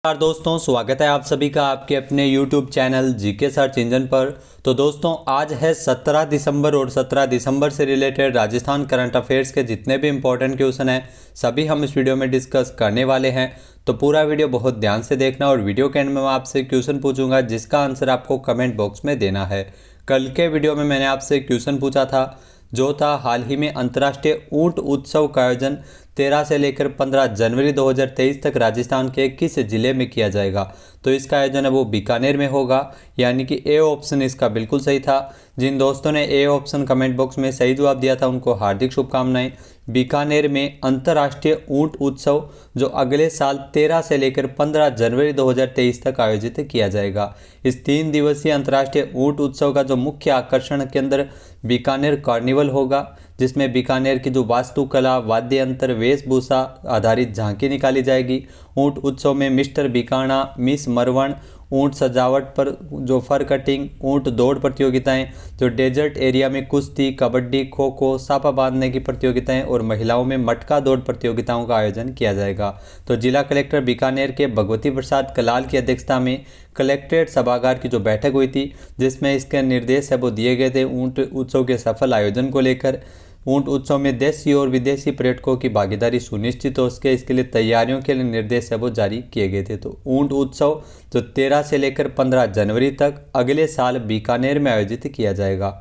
नमस्कार दोस्तों, स्वागत है आप सभी का आपके अपने YouTube channel GK search engine पर। तो दोस्तों, आज है 17 दिसंबर और 17 दिसंबर से रिलेटेड राजस्थान करंट अफेयर्स के जितने भी इंपॉर्टेंट क्वेश्चन हैं सभी हम इस वीडियो में डिस्कस करने वाले हैं। तो पूरा वीडियो बहुत ध्यान से देखना और वीडियो के एंड में मैं आपसे क्वेश्चन पूछूंगा जिसका आंसर आपको कमेंट बॉक्स में देना है। कल के वीडियो में मैंने आपसे क्वेश्चन पूछा था जो था हाल ही में अंतर्राष्ट्रीय ऊंट उत्सव का आयोजन 13 से लेकर 15 जनवरी 2023 तक राजस्थान के किस जिले में किया जाएगा। तो इसका आयोजन है वो बीकानेर में होगा, यानी कि ए ऑप्शन इसका बिल्कुल सही था। जिन दोस्तों ने ए ऑप्शन कमेंट बॉक्स में सही जवाब दिया था उनको हार्दिक शुभकामनाएं। बीकानेर में अंतर्राष्ट्रीय ऊंट उत्सव जो अगले साल 13 से लेकर 15 जनवरी 2023 तक आयोजित किया जाएगा। इस 3 दिवसीय अंतर्राष्ट्रीय ऊंट उत्सव का जो मुख्य आकर्षण केंद्र बीकानेर कार्निवल होगा, जिसमें बीकानेर की जो वास्तुकला, वाद्य यंत्र, वेशभूषा आधारित झांकी निकाली जाएगी। ऊंट उत्सव में मिस्टर बीकाणा, मिस मरवण, ऊंट सजावट पर जो फर कटिंग, ऊंट दौड़ प्रतियोगिताएं, जो डेजर्ट एरिया में कुश्ती, कबड्डी, खो खो, सापा बांधने की प्रतियोगिताएं और महिलाओं में मटका दौड़ प्रतियोगिताओं का आयोजन किया जाएगा। तो जिला कलेक्टर बीकानेर के भगवती प्रसाद कलाल की अध्यक्षता में कलेक्ट्रेट सभागार की जो बैठक हुई थी, जिसमें इसके निर्देश है वो दिए गए थे ऊंट उत्सव के सफल आयोजन को लेकर। ऊंट उत्सव में देशी और विदेशी पर्यटकों की भागीदारी सुनिश्चित हो सके, इसके लिए तैयारियों के लिए निर्देश है वो जारी किए गए थे। तो ऊंट उत्सव जो 13 से लेकर 15 जनवरी तक अगले साल बीकानेर में आयोजित किया जाएगा।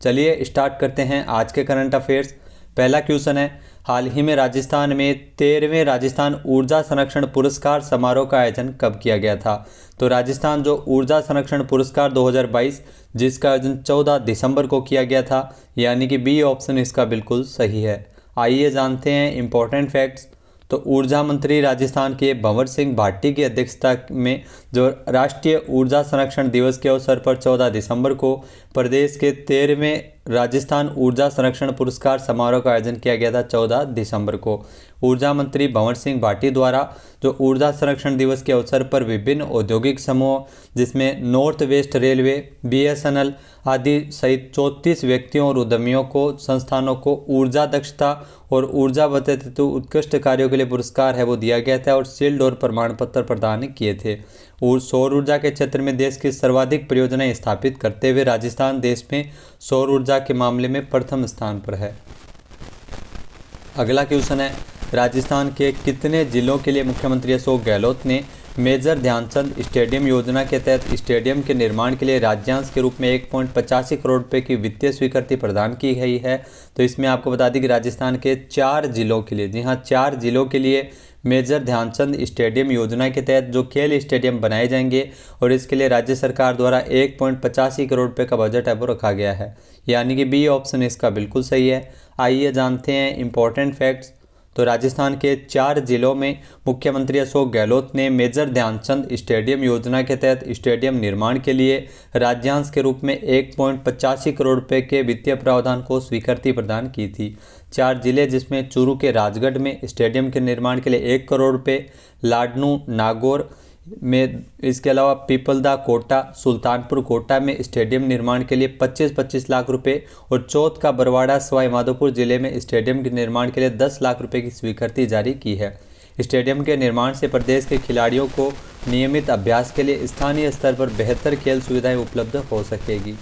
चलिए स्टार्ट करते हैं आज के करंट अफेयर्स। पहला क्वेश्चन है, हाल ही में राजस्थान में 13वें राजस्थान ऊर्जा संरक्षण पुरस्कार समारोह का आयोजन कब किया गया था। तो राजस्थान जो ऊर्जा संरक्षण पुरस्कार 2022 जिसका आयोजन 14 दिसंबर को किया गया था, यानी कि बी ऑप्शन इसका बिल्कुल सही है। आइए जानते हैं इंपॉर्टेंट फैक्ट्स। तो ऊर्जा मंत्री राजस्थान के भंवर सिंह भाटी की अध्यक्षता में जो राष्ट्रीय ऊर्जा संरक्षण दिवस के अवसर पर 14 दिसंबर को प्रदेश के 13वें राजस्थान ऊर्जा संरक्षण पुरस्कार समारोह का आयोजन किया गया था 14 दिसंबर को। ऊर्जा मंत्री भंवर सिंह भाटी द्वारा जो ऊर्जा संरक्षण दिवस के अवसर पर विभिन्न औद्योगिक समूह जिसमें नॉर्थ वेस्ट रेलवे, BSNL आदि सहित 34 व्यक्तियों और उद्यमियों को, संस्थानों को ऊर्जा दक्षता और ऊर्जा बचत हेतु उत्कृष्ट कार्यों के लिए पुरस्कार है वो दिया गया था और शील्ड और प्रमाण पत्र प्रदान किए थे। और सौर ऊर्जा के क्षेत्र में देश की सर्वाधिक परियोजनाएं स्थापित करते हुए राजस्थान देश में सौर ऊर्जा के मामले में प्रथम स्थान पर है। अगला क्वेश्चन है, राजस्थान के कितने जिलों के लिए मुख्यमंत्री अशोक गहलोत ने मेजर ध्यानचंद स्टेडियम योजना के तहत स्टेडियम के निर्माण के लिए राज्यांश के रूप में 1.85 करोड़ रुपए की वित्तीय स्वीकृति प्रदान की गई है। तो इसमें आपको बता दें कि राजस्थान के 4 जिलों के लिए, जी हाँ 4 जिलों के लिए मेजर ध्यानचंद स्टेडियम योजना के तहत जो खेल स्टेडियम बनाए जाएंगे और इसके लिए राज्य सरकार द्वारा 1.85 करोड़ रुपए का बजट है वो रखा गया है, यानी कि बी ऑप्शन इसका बिल्कुल सही है। आइए जानते हैं इंपॉर्टेंट फैक्ट्स। तो राजस्थान के 4 जिलों में मुख्यमंत्री अशोक गहलोत ने मेजर ध्यानचंद स्टेडियम योजना के तहत स्टेडियम निर्माण के लिए राज्यांश के रूप में 1.85 करोड़ रुपए के वित्तीय प्रावधान को स्वीकृति प्रदान की थी। 4 जिले जिसमें चूरू के राजगढ़ में स्टेडियम के निर्माण के लिए 1 करोड़ रुपये, लाडनू नागौर में, इसके अलावा पीपलदा कोटा, सुल्तानपुर कोटा में स्टेडियम निर्माण के लिए 25-25 लाख रुपए और चौथ का बरवाड़ा सवाई माधोपुर जिले में स्टेडियम के निर्माण के लिए 10 लाख रुपए की स्वीकृति जारी की है। स्टेडियम के निर्माण से प्रदेश के खिलाड़ियों को नियमित अभ्यास के लिए स्थानीय स्तर पर बेहतर खेल सुविधाएं उपलब्ध हो सकेगी।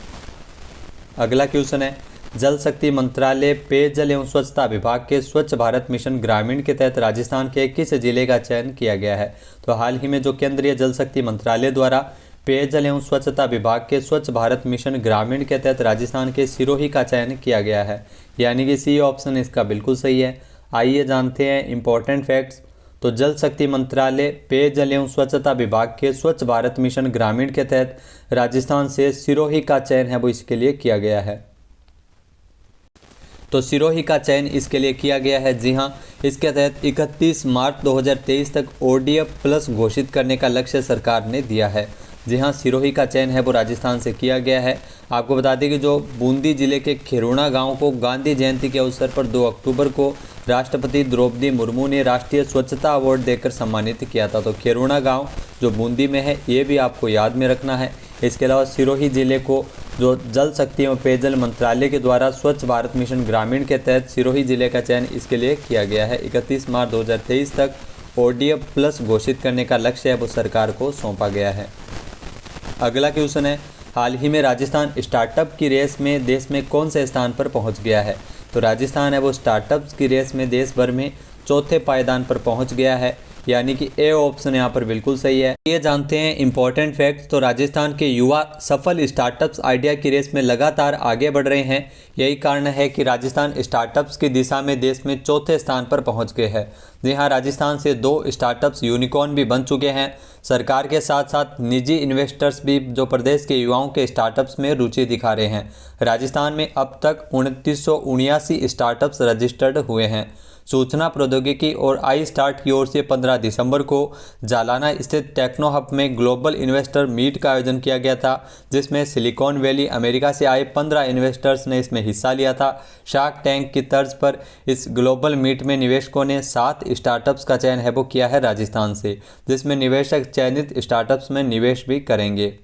अगला क्वेश्चन है, जल शक्ति मंत्रालय पेयजल एवं स्वच्छता विभाग के स्वच्छ भारत मिशन ग्रामीण के तहत राजस्थान के किस जिले का चयन किया गया है। तो हाल ही में जो केंद्रीय जल शक्ति मंत्रालय द्वारा पेयजल एवं स्वच्छता विभाग के स्वच्छ भारत मिशन ग्रामीण के तहत राजस्थान के सिरोही का चयन किया गया है, यानी कि सी ऑप्शन इसका बिल्कुल सही है। आइए जानते हैं इंपॉर्टेंट फैक्ट्स। तो जल शक्ति मंत्रालय पेयजल एवं स्वच्छता विभाग के स्वच्छ भारत मिशन ग्रामीण के तहत राजस्थान से सिरोही का चयन है वो इसके लिए किया गया है। तो सिरोही का चयन इसके लिए किया गया है, जी हाँ, इसके तहत 31 मार्च 2023 तक ODF प्लस घोषित करने का लक्ष्य सरकार ने दिया है। जी हाँ, सिरोही का चयन है वो राजस्थान से किया गया है। आपको बता दें कि जो बूंदी जिले के खिरोना गांव को गांधी जयंती के अवसर पर 2 अक्टूबर को राष्ट्रपति द्रौपदी मुर्मू ने राष्ट्रीय स्वच्छता अवार्ड देकर सम्मानित किया था। तो खिरोना गांव जो बूंदी में है ये भी आपको याद में रखना है। इसके अलावा सिरोही जिले को जो जल शक्ति एवं पेयजल मंत्रालय के द्वारा स्वच्छ भारत मिशन ग्रामीण के तहत सिरोही जिले का चयन इसके लिए किया गया है। 31 मार्च 2023 तक ODF प्लस घोषित करने का लक्ष्य है वो सरकार को सौंपा गया है। अगला क्वेश्चन है, हाल ही में राजस्थान स्टार्टअप की रेस में देश में कौन से स्थान पर पहुंच गया है? तो राजस्थान है वो स्टार्टअप्स की रेस में देश भर में चौथे पायदान पर पहुंच गया है, यानी कि ए ऑप्शन यहाँ पर बिल्कुल सही है। ये जानते हैं इंपॉर्टेंट फैक्ट्स। तो राजस्थान के युवा सफल स्टार्टअप्स आइडिया की रेस में लगातार आगे बढ़ रहे हैं। यही कारण है कि राजस्थान स्टार्टअप्स की दिशा में देश में चौथे स्थान पर पहुंच गए हैं। जी हाँ, राजस्थान से 2 स्टार्टअप्स यूनिकॉर्न भी बन चुके हैं। सरकार के साथ साथ निजी इन्वेस्टर्स भी जो प्रदेश के युवाओं के स्टार्टअप्स में रुचि दिखा रहे हैं। राजस्थान में अब तक 2979 स्टार्टअप्स रजिस्टर्ड हुए हैं। सूचना प्रौद्योगिकी और आई स्टार्ट की ओर से 15 दिसंबर को जालाना स्थित टेक्नो हब में ग्लोबल इन्वेस्टर मीट का आयोजन किया गया था, जिसमें सिलिकॉन वैली अमेरिका से आए 15 इन्वेस्टर्स ने इसमें हिस्सा लिया था। शार्क टैंक की तर्ज पर इस ग्लोबल मीट में निवेशकों ने 7 स्टार्टअप्स का चयन है वो किया है राजस्थान से, जिसमें निवेशक चयनित स्टार्टअप्स में निवेश भी करेंगे।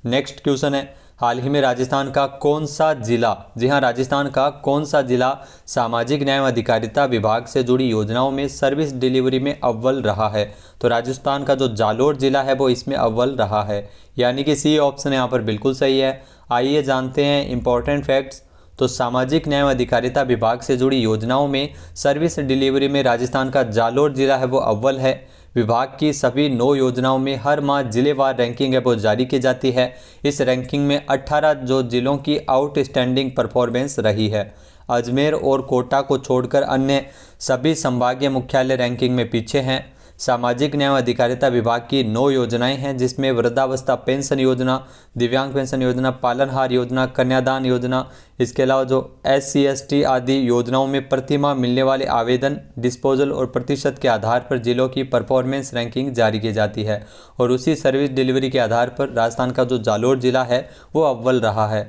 नेक्स्ट क्वेश्चन है, हाल ही में राजस्थान का कौन सा जिला, जी हाँ, राजस्थान का कौन सा जिला सामाजिक न्याय एवं अधिकारिता विभाग से जुड़ी योजनाओं में सर्विस डिलीवरी में अव्वल रहा है? तो राजस्थान का जो जालोर जिला है वो इसमें अव्वल रहा है, यानी कि सी ऑप्शन यहाँ पर बिल्कुल सही है। आइए जानते हैं इंपॉर्टेंट फैक्ट्स। तो सामाजिक न्याय एवं अधिकारिता विभाग से जुड़ी योजनाओं में सर्विस डिलीवरी में राजस्थान का जालोर जिला है वो अव्वल है। विभाग की सभी 9 योजनाओं में हर माह जिलेवार रैंकिंग है वो जारी की जाती है। इस रैंकिंग में 18 जो जिलों की आउटस्टैंडिंग परफॉर्मेंस रही है। अजमेर और कोटा को छोड़कर अन्य सभी संभागीय मुख्यालय रैंकिंग में पीछे हैं। सामाजिक न्याय एवं अधिकारिता विभाग की 9 योजनाएं हैं, जिसमें वृद्धावस्था पेंशन योजना, दिव्यांग पेंशन योजना, पालनहार योजना, कन्यादान योजना, इसके अलावा जो SC ST आदि योजनाओं में प्रतिमाह मिलने वाले आवेदन, डिस्पोजल और प्रतिशत के आधार पर जिलों की परफॉर्मेंस रैंकिंग जारी की जाती है और उसी सर्विस डिलीवरी के आधार पर राजस्थान का जो जालोर जिला है वो अव्वल रहा है।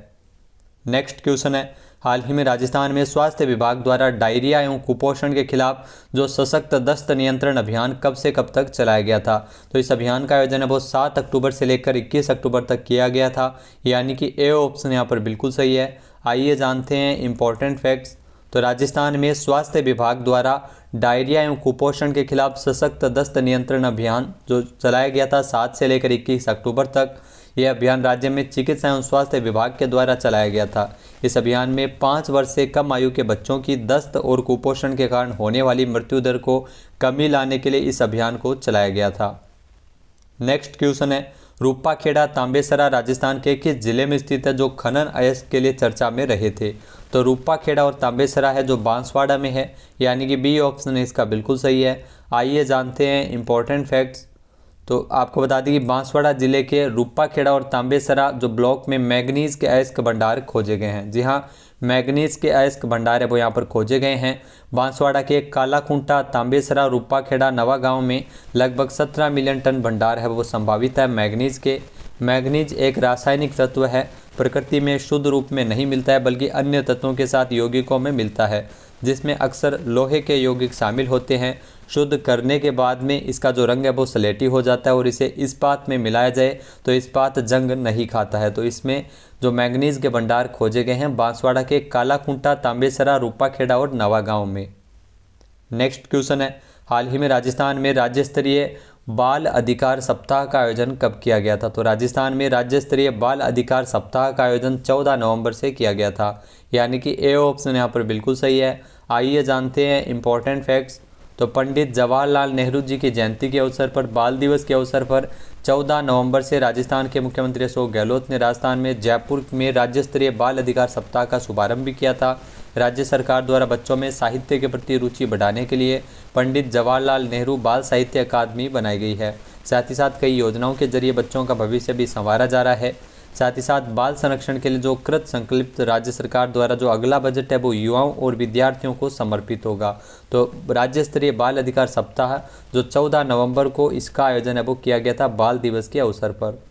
नेक्स्ट क्वेश्चन है, हाल ही में राजस्थान में स्वास्थ्य विभाग द्वारा डायरिया एवं कुपोषण के खिलाफ जो सशक्त दस्त नियंत्रण अभियान कब से कब तक चलाया गया था? तो इस अभियान का आयोजन है वो 7 अक्टूबर से लेकर 21 अक्टूबर तक किया गया था, यानी कि ए ऑप्शन यहाँ पर बिल्कुल सही है। आइए जानते हैं इंपॉर्टेंट फैक्ट्स। तो राजस्थान में स्वास्थ्य विभाग द्वारा डायरिया एवं कुपोषण के खिलाफ सशक्त दस्त नियंत्रण अभियान जो चलाया गया था 7 से लेकर 21 अक्टूबर तक। यह अभियान राज्य में चिकित्सा एवं स्वास्थ्य विभाग के द्वारा चलाया गया था। इस अभियान में 5 वर्ष से कम आयु के बच्चों की दस्त और कुपोषण के कारण होने वाली मृत्यु दर को कमी लाने के लिए इस अभियान को चलाया गया था। नेक्स्ट क्वेश्चन है, रूपाखेड़ा तांबेसरा राजस्थान के किस जिले में स्थित है जो खनन अयस्क के लिए चर्चा में रहे थे? तो रूपाखेड़ा और तांबेसरा है जो बांसवाड़ा में है, यानी कि बी ऑप्शन इसका बिल्कुल सही है। आइए जानते हैं इंपॉर्टेंट फैक्ट्स। तो आपको बता दें कि बांसवाड़ा जिले के रूपाखेड़ा और तांबेसरा जो ब्लॉक में मैग्नीज के अयस्क भंडार खोजे गए हैं। जी हाँ, मैग्नीज के अयस्क भंडार है वो यहाँ पर खोजे गए हैं। बांसवाड़ा के कालाकुंटा, तांबेसरा, रूपाखेड़ा, नवागांव में लगभग 17 मिलियन टन भंडार है वो संभावित है मैग्नीज के। मैग्नीज एक रासायनिक तत्व है, प्रकृति में शुद्ध रूप में नहीं मिलता है बल्कि अन्य तत्वों के साथ यौगिकों में मिलता है, जिसमें अक्सर लोहे के यौगिक शामिल होते हैं। शुद्ध करने के बाद में इसका जो रंग है वो स्लेटी हो जाता है और इसे इस्पात में मिलाया जाए तो इस्पात जंग नहीं खाता है। तो इसमें जो मैंगनीज के भंडार खोजे गए हैं बांसवाड़ा के कालाकुंटा, तांबेसरा, रूपाखेड़ा और नवागांव में। नेक्स्ट क्वेश्चन है, हाल ही में राजस्थान में राज्य स्तरीय बाल अधिकार सप्ताह का आयोजन कब किया गया था? तो राजस्थान में राज्य स्तरीय बाल अधिकार सप्ताह का आयोजन 14 नवंबर से किया गया था, यानी कि ए ऑप्शन यहाँ पर बिल्कुल सही है। आइए जानते हैं इंपॉर्टेंट फैक्ट्स। तो पंडित जवाहरलाल नेहरू जी की जयंती के अवसर पर बाल दिवस के अवसर पर 14 नवंबर से राजस्थान के मुख्यमंत्री अशोक गहलोत ने राजस्थान में जयपुर में राज्य स्तरीय बाल अधिकार सप्ताह का शुभारंभ भी किया था। राज्य सरकार द्वारा बच्चों में साहित्य के प्रति रुचि बढ़ाने के लिए पंडित जवाहरलाल नेहरू बाल साहित्य अकादमी बनाई गई है। साथ ही साथ कई योजनाओं के जरिए बच्चों का भविष्य भी संवारा जा रहा है। साथ ही साथ बाल संरक्षण के लिए जो कृत संकल्पित राज्य सरकार द्वारा जो अगला बजट है वो युवाओं और विद्यार्थियों को समर्पित होगा। तो राज्य स्तरीय बाल अधिकार सप्ताह जो 14 नवंबर को इसका आयोजन है वो किया गया था बाल दिवस के अवसर पर।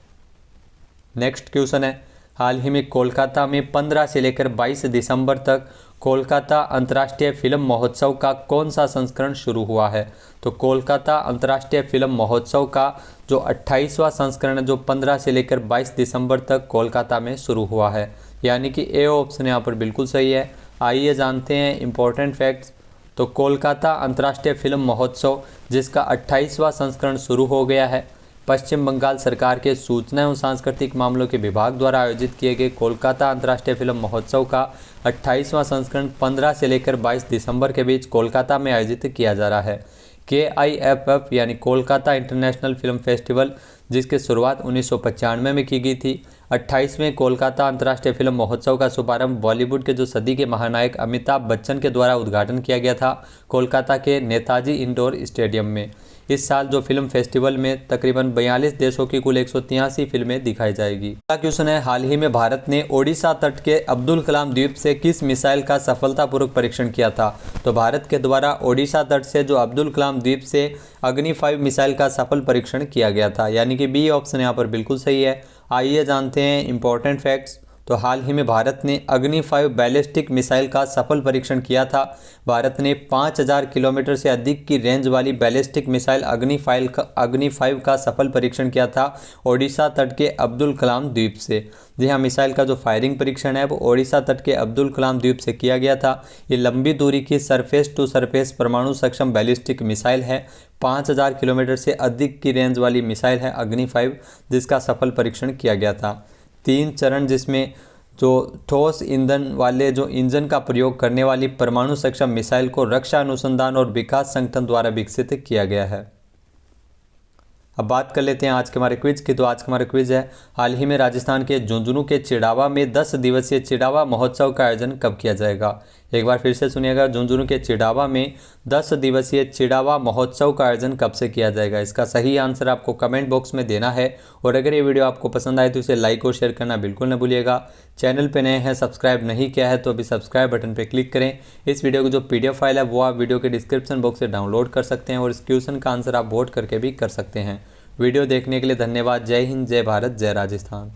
नेक्स्ट क्वेश्चन है, हाल ही में कोलकाता में 15 से लेकर 22 दिसंबर तक कोलकाता अंतर्राष्ट्रीय फिल्म महोत्सव का कौन सा संस्करण शुरू हुआ है? तो कोलकाता अंतर्राष्ट्रीय फिल्म महोत्सव का जो 28वां संस्करण है जो 15 से लेकर 22 दिसंबर तक कोलकाता में शुरू हुआ है, यानी कि ए ऑप्शन यहाँ पर बिल्कुल सही है। आइए जानते हैं इंपॉर्टेंट फैक्ट्स। तो कोलकाता अंतर्राष्ट्रीय फिल्म महोत्सव जिसका 28वां संस्करण शुरू हो गया है। पश्चिम बंगाल सरकार के सूचना एवं सांस्कृतिक मामलों के विभाग द्वारा आयोजित किए गए कोलकाता अंतर्राष्ट्रीय फिल्म महोत्सव का 28वां संस्करण 15 से लेकर 22 दिसंबर के बीच कोलकाता में आयोजित किया जा रहा है। KIFF यानी कोलकाता इंटरनेशनल फिल्म फेस्टिवल, जिसकी शुरुआत 1995 में की गई थी। 28वें कोलकाता अंतर्राष्ट्रीय फिल्म महोत्सव का शुभारंभ बॉलीवुड के जो सदी के महानायक अमिताभ बच्चन के द्वारा उद्घाटन किया गया था कोलकाता के नेताजी इंडोर स्टेडियम में। इस साल जो फिल्म फेस्टिवल में तकरीबन 42 देशों की कुल 183 फिल्में दिखाई जाएगी। अगला क्वेश्चन है, हाल ही में भारत ने ओडिशा तट के अब्दुल कलाम द्वीप से किस मिसाइल का सफलतापूर्वक परीक्षण किया था? तो भारत के द्वारा ओडिशा तट से जो अब्दुल कलाम द्वीप से अग्नि 5 मिसाइल का सफल परीक्षण किया गया था, यानी कि बी ऑप्शन यहाँ पर बिल्कुल सही है। आइए जानते हैं इंपॉर्टेंट फैक्ट्स। तो हाल ही में भारत ने अग्नि 5 बैलिस्टिक मिसाइल का सफल परीक्षण किया था। भारत ने 5000 किलोमीटर से अधिक की रेंज वाली बैलिस्टिक मिसाइल अग्नि 5 का सफल परीक्षण किया था ओडिशा तट के अब्दुल कलाम द्वीप से। जी हाँ, मिसाइल का जो फायरिंग परीक्षण है वो ओडिशा तट के अब्दुल कलाम द्वीप से किया गया था। ये लंबी दूरी की सरफेस टू सरफेस परमाणु सक्षम बैलिस्टिक मिसाइल है। 5000 किलोमीटर से अधिक की रेंज वाली मिसाइल है अग्नि 5, जिसका सफल परीक्षण किया गया था। 3 चरण, जिसमें जो ठोस ईंधन वाले जो इंजन का प्रयोग करने वाली परमाणु सक्षम मिसाइल को रक्षा अनुसंधान और विकास संगठन द्वारा विकसित किया गया है। अब बात कर लेते हैं आज के हमारे क्विज की। तो आज का हमारा क्विज है, हाल ही में राजस्थान के झुंझुनू के चिड़ावा में 10 दिवसीय चिड़ावा महोत्सव का आयोजन कब किया जाएगा? एक बार फिर से सुनिएगा, झुंझुनू के चिड़ावा में 10 दिवसीय चिड़ावा महोत्सव का आयोजन कब से किया जाएगा? इसका सही आंसर आपको कमेंट बॉक्स में देना है। और अगर ये वीडियो आपको पसंद आए तो इसे लाइक और शेयर करना बिल्कुल न भूलिएगा। चैनल पे नए हैं, सब्सक्राइब नहीं किया है तो अभी सब्सक्राइब बटन पर क्लिक करें। इस वीडियो की जो PDF फाइल है वो आप वीडियो के डिस्क्रिप्शन बॉक्स से डाउनलोड कर सकते हैं और इस क्वेश्चन का आंसर आप वोट करके भी कर सकते हैं। वीडियो देखने के लिए धन्यवाद। जय हिंद, जय भारत, जय राजस्थान।